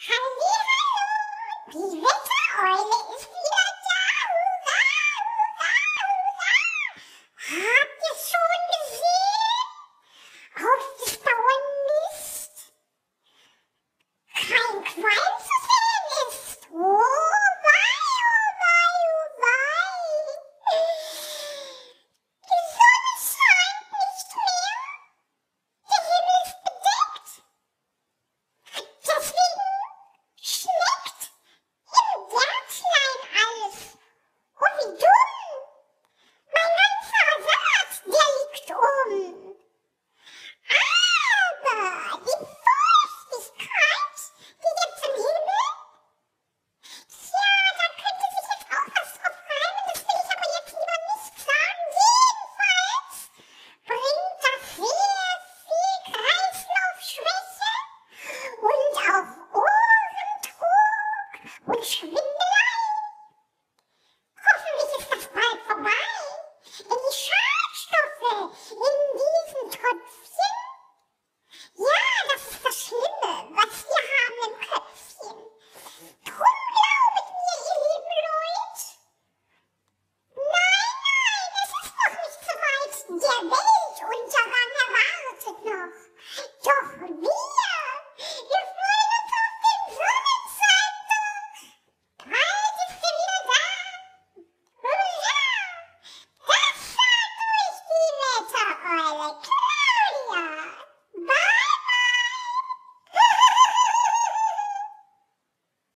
Hallihallo, die Wettereule ist wieder da. Hurra, hurra, hurra. Habt ihr schon gesehen? Auf des Bauernmist kein Qualm zu sehen ist. Oh wei, oh wei, oh wei. Die Sonne scheint nicht mehr. Der Himmel ist bedeckt. Deswegen schmeckt im Gärtlein alles. Oh, wie dumm! Mein ganzer Salat, der liegt Aber die Feuchtigkeit, die jetzt im Himmel, tja, da könnte sich jetzt auch was drauf reimen, das will ich aber jetzt lieber nicht sagen. Jedenfalls bringt das sehr viel Kreislaufschwäche und auch Ohrendruck und Schwindelei. Hoffentlich ist das bald vorbei. Denn die Schadstoffe in diesen Tröpfchen, ja, das ist das Schlimme, was wir haben im Köpfchen. Drum glaubet mir, ihr lieben Leute, nein, es ist noch nicht so weit. Der